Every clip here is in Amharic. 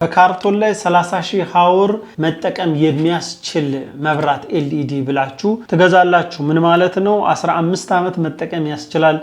በካርቶን ላይ 30,000 ሃውር መጠቀም የሚያስችል መብራት ኤልኢዲ ብላችሁ ትገዛላችሁ። ምን ማለት ነው? 15 ዓመት መጠቀም ያስችላል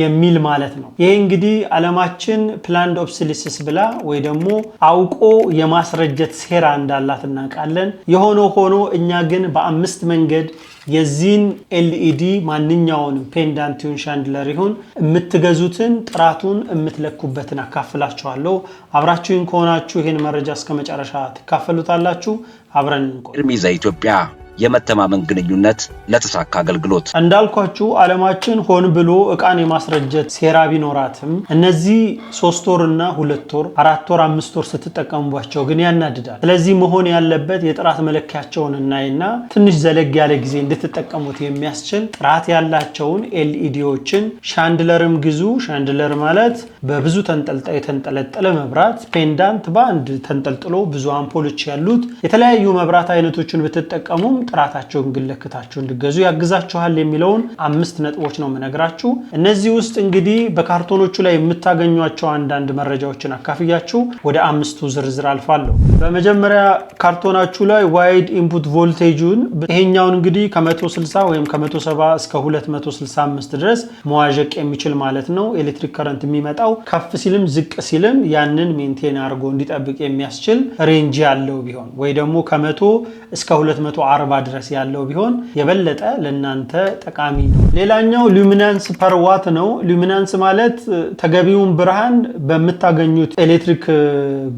የሚል ማለት ነው። ይሄ እንግዲህ ዓለማችን ፕላንድ ኦብሶሊሲስ ብላ ወይ ደግሞ አውቆ የማስረጀት ሴራ እንዳላት እናውቃለን። የሆነው ሆኖ እኛ ግን በአምስት መንገድ የዚህን ኤልኢዲ ማንኛውንም ፔንዳንት ይሁን ሻንድለር ይሁን የምትገዙትን ጥራቱን የምትለኩበትን አካፍላችኋለሁ። አብራችሁን ከሆናችሁ ይሄን መረጃ እስከመጨረሻ ትካፈሉታላችሁ። አብረን እንቆይ። ኤርሚዛ ኢትዮጵያ የመተማመን ግንኙነት ለተሳካ አገልግሎት። እንዳልኳችሁ ዓለማችን ሆን ብሎ እቃን የማስረጀት ሴራ ቢኖራትም እነዚህ 3 ወርና 2 ወር 4 ወር 5 ወር ስትጠቀሙባቸው ግን ያናድዳል። ስለዚህ መሆን ያለበት የጥራት መለኪያቸውን እናይና ትንሽ ዘለግ ያለ ጊዜ እንድትጠቀሙት የሚያስችል ጥራት ያላቸውን ኤልኢዲዎችን ሻንድለርም ግዙ። ሻንድለር ማለት በብዙ ተንጠልጣይ የተንጠለጠለ መብራት ፔንዳንት በአንድ ተንጠልጥሎ ብዙ አምፖሎች ያሉት የተለያዩ መብራት አይነቶችን ብትጠቀሙ ጥራታቸውን ግለክታችሁ እንድገዙ ያግዛችኋል የሚለውን 5 ነጥቦች ነው የምነግራችሁ። እነዚህ ውስጥ እንግዲህ በካርቶኖቹ ላይ የምታገኟቸው አንዳንድ መረጃዎችን አካፍያችሁ ወደ 5ቱ ዝርዝር አልፋለሁ። በመጀመሪያ ካርቶናችሁ ላይ ዋይድ ኢንፑት ቮልቴጁን ይሄኛውን እንግዲህ ከ160 ወይም ከ170 እስከ 265 ድረስ መዋዠቅ የሚችል ማለት ነው። ኤሌክትሪክ ከረንት የሚመጣው ከፍ ሲልም ዝቅ ሲልም ያንን ሜንቴን አድርጎ እንዲጠብቅ የሚያስችል ሬንጅ ያለው ቢሆን ወይ ደግሞ ከ100 እስከ 240 ድረስ ያለው ቢሆን የበለጠ ለናንተ ጠቃሚ ነው። ሌላኛው ሉሚናንስ ፐር ዋት ነው። ሉሚናንስ ማለት ተገቢውን ብርሃን በመታገኙት ኤሌክትሪክ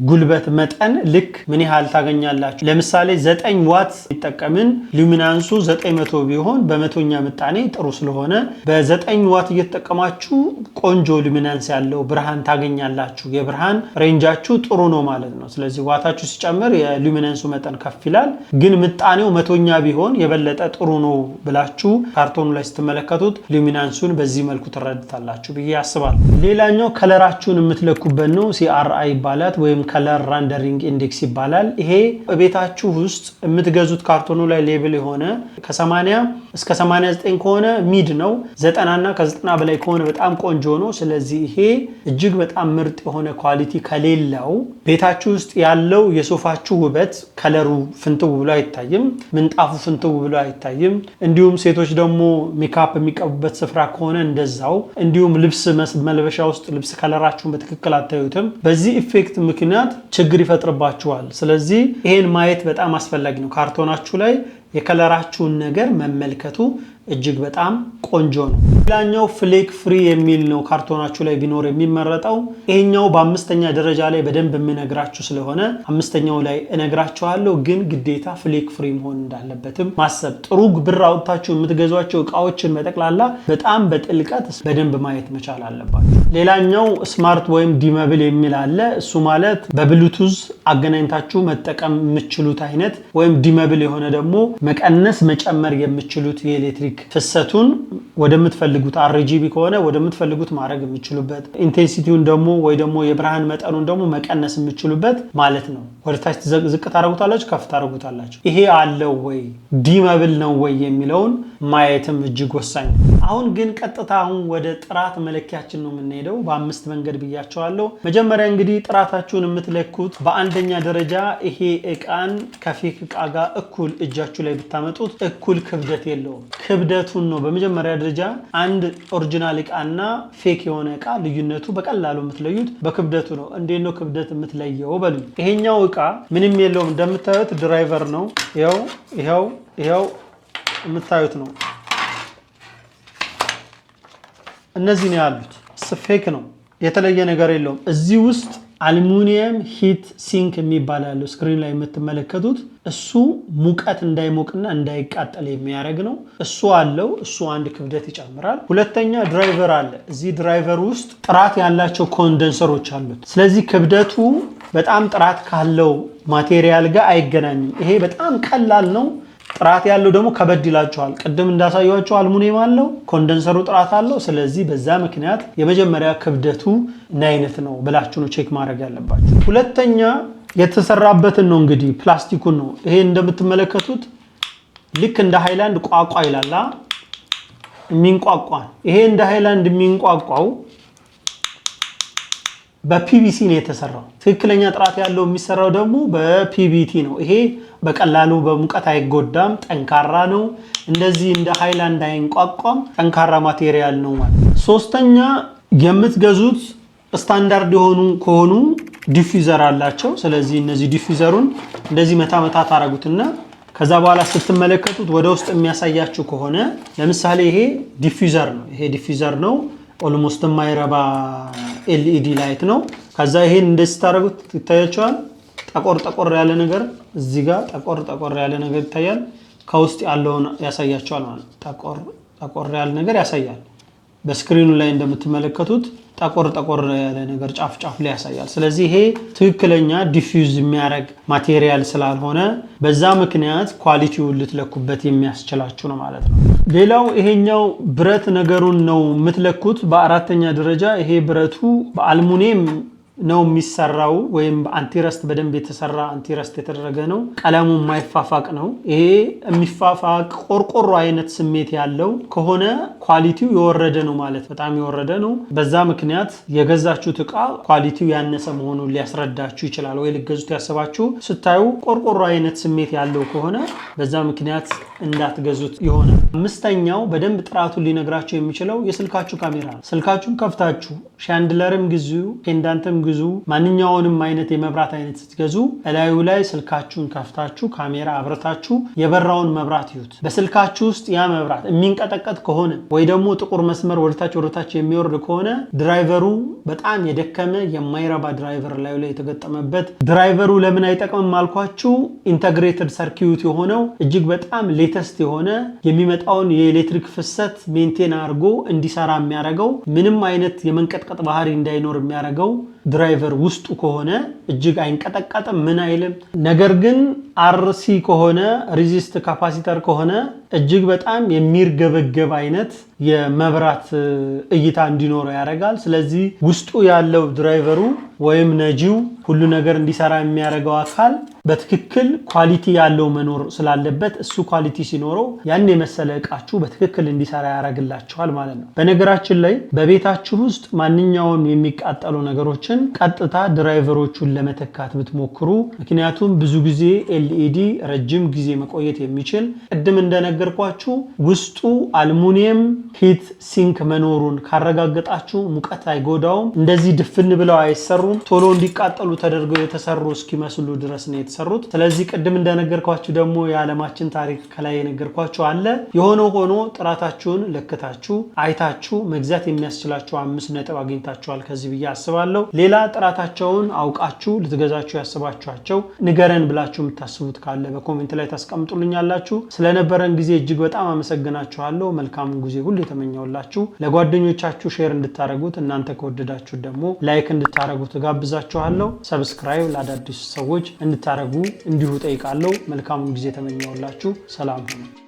ጉልበት መጠን ልክ ምን ያህል ታገኛላችሁ። ለምሳሌ 9 ዋት ይጠቀምን ሉሚናንሱ 900 ቢሆን በመቶኛ ምጣኔ ጥሩ ስለሆነ በ9 ዋት እየተጠቀማችሁ ቆንጆ ሉሚናንስ ያለው ብርሃን ታገኛላችሁ። የብርሃን ሬንጃችሁ ጥሩ ነው ማለት ነው። ስለዚህ ዋታችሁ ሲጨምር የሉሚናንሱ መጠን ከፍ ይላል። ግን ምጣኔው መቶኛ ቢሆን የበለጠ ጥሩ ነው ብላችሁ ካርቶኑ ላይ ስትመለከቱት ሉሚናንሱን በዚህ መልኩ ትረድታላችሁ ብዬ አስባለሁ። ሌላኛው ከለራችሁን የምትለኩበት ነው። ሲአርአይ ይባላል ወይም ከለር ራንደሪንግ ኢንዴክስ ይባላል። ይሄ በቤታችሁ ውስጥ የምትገዙት ካርቶኑ ላይ ሌብል የሆነ ከ80 እስከ 89 ከሆነ ሚድ ነው። 90 እና ከ90 በላይ ከሆነ በጣም ቆንጆ ነው። ስለዚህ ይሄ እጅግ በጣም ምርጥ የሆነ ኳሊቲ ከሌለው ቤታችሁ ውስጥ ያለው የሶፋችሁ ውበት ከለሩ ፍንትው ብሎ አይታይም። ምንጣፉ ፍንትው ብሎ አይታይም። እንዲሁም ሴቶች ደግሞ ሜካፕ የሚቀቡበት ስፍራ ከሆነ እንደዛው፣ እንዲሁም ልብስ መልበሻ ውስጥ ልብስ ከለራችሁን በትክክል አታዩትም። በዚህ ኢፌክት ምክንያት ችግር ይፈጥርባችኋል። ስለዚህ ይሄን ማየት በጣም አስፈላጊ ነው። ካርቶናችሁ ላይ የከለራችሁን ነገር መመልከቱ እጅግ በጣም ቆንጆ ነው። ሌላኛው ፍሌክ ፍሪ የሚል ነው ካርቶናችሁ ላይ ቢኖር የሚመረጠው። ይሄኛው በአምስተኛ ደረጃ ላይ በደንብ የምነግራችሁ ስለሆነ አምስተኛው ላይ እነግራችኋለሁ። ግን ግዴታ ፍሌክ ፍሪ መሆን እንዳለበትም ማሰብ ጥሩ። ብር አውጥታችሁ የምትገዟቸው እቃዎችን በጠቅላላ በጣም በጥልቀት በደንብ ማየት መቻል አለባችሁ። ሌላኛው ስማርት ወይም ዲመብል የሚል አለ። እሱ ማለት በብሉቱዝ አገናኝታችሁ መጠቀም የምትችሉት አይነት ወይም ዲመብል የሆነ ደግሞ መቀነስ መጨመር የምትችሉት የኤሌክትሪክ ፍሰቱን ወደምትፈልጉት አርጂቢ ከሆነ ወደምትፈልጉት ማድረግ የምትችሉበት፣ ኢንቴንሲቲውን ደግሞ ወይ ደግሞ የብርሃን መጠኑን ደግሞ መቀነስ የምትችሉበት ማለት ነው። ወደታች ዝቅ ታደርጉታላችሁ፣ ከፍ ታደርጉታላችሁ። ይሄ አለው ወይ ዲመብል ነው ወይ የሚለውን ማየትም እጅግ ወሳኝ ነው። አሁን ግን ቀጥታ ወደ ጥራት መለኪያችን ነው የምንሄደው። በ5 መንገድ ብያቸዋለሁ። መጀመሪያ እንግዲህ ጥራታችሁን የምትለኩት በአንደኛ ደረጃ ይሄ እቃን ከፌክ እቃ ጋር እኩል እጃችሁ ላይ ብታመጡት እኩል ክብደት የለውም። ክብደቱን ነው በመጀመሪያ ደረጃ። አንድ ኦሪጂናል እቃና ፌክ የሆነ እቃ ልዩነቱ በቀላሉ የምትለዩት በክብደቱ ነው። እንዴት ነው ክብደት የምትለየው በሉ። ይሄኛው እቃ ምንም የለውም። እንደምታዩት ድራይቨር ነው። ይሄው የምታዩት ነው። እነዚህ ነው ያሉት። ፌክ ነው፣ የተለየ ነገር የለውም። እዚህ ውስጥ አልሙኒየም ሂት ሲንክ የሚባል ያለው ስክሪን ላይ የምትመለከቱት እሱ ሙቀት እንዳይሞቅና እንዳይቃጠል የሚያደርግ ነው። እሱ አለው። እሱ አንድ ክብደት ይጨምራል። ሁለተኛ ድራይቨር አለ። እዚህ ድራይቨር ውስጥ ጥራት ያላቸው ኮንደንሰሮች አሉት። ስለዚህ ክብደቱ በጣም ጥራት ካለው ማቴሪያል ጋር አይገናኝም። ይሄ በጣም ቀላል ነው። ጥራት ያለው ደግሞ ከበድ ይላችኋል። ቅድም እንዳሳያችሁ አልሙኒየም አለው፣ ኮንደንሰሩ ጥራት አለው። ስለዚህ በዛ ምክንያት የመጀመሪያ ክብደቱ ምን አይነት ነው ብላችሁ ነው ቼክ ማድረግ ያለባችሁ። ሁለተኛ የተሰራበትን ነው እንግዲህ ፕላስቲኩን ነው። ይሄ እንደምትመለከቱት ልክ እንደ ሃይላንድ ቋቋ ይላል የሚንቋቋ። ይሄ እንደ ሃይላንድ የሚንቋቋው በፒቪሲ ነው የተሰራው። ትክክለኛ ጥራት ያለው የሚሰራው ደግሞ በፒቪቲ ነው። ይሄ በቀላሉ በሙቀት አይጎዳም፣ ጠንካራ ነው። እንደዚህ እንደ ሃይላንድ አይንቋቋም፣ ጠንካራ ማቴሪያል ነው ማለት ነው። ሶስተኛ የምትገዙት ስታንዳርድ የሆኑ ከሆኑ ዲፊውዘር አላቸው። ስለዚህ እነዚህ ዲፊውዘሩን እንደዚህ መታ መታ ታረጉትና ከዛ በኋላ ስትመለከቱት ወደ ውስጥ የሚያሳያችሁ ከሆነ ለምሳሌ ይሄ ዲፊውዘር ነው። ይሄ ዲፊውዘር ነው። ኦልሞስት የማይረባ ኤልኢዲ ላይት ነው። ከዛ ይሄን እንደዚህ ታረጉት ይታያችኋል። ጠቆር ጠቆር ያለ ነገር እዚህ ጋር ጠቆር ጠቆር ያለ ነገር ይታያል። ከውስጥ ያለውን ያሳያችኋል ማለት ጠቆር ጠቆር ያለ ነገር ያሳያል። በስክሪኑ ላይ እንደምትመለከቱት ጠቆር ጠቆር ያለ ነገር ጫፍ ጫፍ ላይ ያሳያል። ስለዚህ ይሄ ትክክለኛ ዲፊውዝ የሚያደርግ ማቴሪያል ስላልሆነ በዛ ምክንያት ኳሊቲውን ልትለኩበት የሚያስችላችሁ ነው ማለት ነው። ሌላው ይሄኛው ብረት ነገሩን ነው የምትለኩት። በአራተኛ ደረጃ ይሄ ብረቱ በአልሙኒየም ነው የሚሰራው ወይም በአንቲረስት በደንብ የተሰራ አንቲረስት የተደረገ ነው። ቀለሙ የማይፋፋቅ ነው። ይሄ የሚፋፋቅ ቆርቆሮ አይነት ስሜት ያለው ከሆነ ኳሊቲው የወረደ ነው ማለት በጣም የወረደ ነው። በዛ ምክንያት የገዛችሁት እቃ ኳሊቲው ያነሰ መሆኑን ሊያስረዳችሁ ይችላል። ወይ ልገዙት ያሰባችሁ ስታዩ ቆርቆሮ አይነት ስሜት ያለው ከሆነ በዛ ምክንያት እንዳትገዙት ይሆናል። አምስተኛው በደንብ ጥራቱን ሊነግራችሁ የሚችለው የስልካችሁ ካሜራ ነው። ስልካችሁን ከፍታችሁ ሻንድለርም ግዙ፣ ፔንዳንትም ግዙ፣ ማንኛውንም አይነት የመብራት አይነት ስትገዙ እላዩ ላይ ስልካችሁን ከፍታችሁ ካሜራ አብረታችሁ የበራውን መብራት ይዩት። በስልካችሁ ውስጥ ያ መብራት የሚንቀጠቀጥ ከሆነ ወይ ደግሞ ጥቁር መስመር ወደታች የሚወርድ ከሆነ ድራይቨሩ በጣም የደከመ የማይረባ ድራይቨር ላዩ ላይ የተገጠመበት። ድራይቨሩ ለምን አይጠቅምም አልኳችሁ? ኢንተግሬትድ ሰርኪዩት የሆነው እጅግ በጣም ሌተስት የሆነ የሚመጣውን የኤሌክትሪክ ፍሰት ሜንቴን አድርጎ እንዲሰራ የሚያደርገው ምንም አይነት የመንቀጥቀጥ ባህሪ እንዳይኖር የሚያደርገው ድራይቨር ውስጡ ከሆነ እጅግ አይንቀጠቀጥም፣ ምን አይልም። ነገር ግን አርሲ ከሆነ ሪዚስት ካፓሲተር ከሆነ እጅግ በጣም የሚርገበገብ አይነት የመብራት እይታ እንዲኖረው ያደርጋል። ስለዚህ ውስጡ ያለው ድራይቨሩ ወይም ነጂው ሁሉ ነገር እንዲሰራ የሚያደርገው አካል በትክክል ኳሊቲ ያለው መኖር ስላለበት እሱ ኳሊቲ ሲኖረው ያን የመሰለ እቃችሁ በትክክል እንዲሰራ ያደርግላችኋል ማለት ነው። በነገራችን ላይ በቤታችሁ ውስጥ ማንኛውም የሚቃጠሉ ነገሮችን ቀጥታ ድራይቨሮቹን ለመተካት ብትሞክሩ፣ ምክንያቱም ብዙ ጊዜ ኤልኢዲ ረጅም ጊዜ መቆየት የሚችል ቅድም እንደነገርኳችሁ ውስጡ አልሙኒየም ሂት ሲንክ መኖሩን ካረጋገጣችሁ ሙቀት አይጎዳውም። እንደዚህ ድፍን ብለው አይሰሩም። ቶሎ እንዲቃጠሉ ተደርገው የተሰሩ እስኪመስሉ ድረስ ነው የተሰሩት። ስለዚህ ቅድም እንደነገርኳችሁ ደግሞ የዓለማችን ታሪክ ከላይ የነገርኳችሁ አለ። የሆነው ሆኖ ጥራታችሁን ለክታችሁ አይታችሁ መግዛት የሚያስችላችሁ 5 ነጥብ አግኝታችኋል ከዚህ ብዬ አስባለሁ። ሌላ ጥራታቸውን አውቃችሁ ልትገዛችሁ ያስባችኋቸው ንገረን ብላችሁ የምታስቡት ካለ በኮሜንት ላይ ታስቀምጡልኛላችሁ። ስለነበረን ጊዜ እጅግ በጣም አመሰግናችኋለሁ። መልካሙን ጊዜ ሁሉ የተመኘውላችሁ። ለጓደኞቻችሁ ሼር እንድታረጉት፣ እናንተ ከወደዳችሁ ደግሞ ላይክ እንድታረጉት ጋብዛችኋለሁ። ሰብስክራይብ ለአዳዲስ ሰዎች እንድታረጉ እንዲሁ ጠይቃለሁ። መልካሙን ጊዜ የተመኘውላችሁ። ሰላም ሁኑ።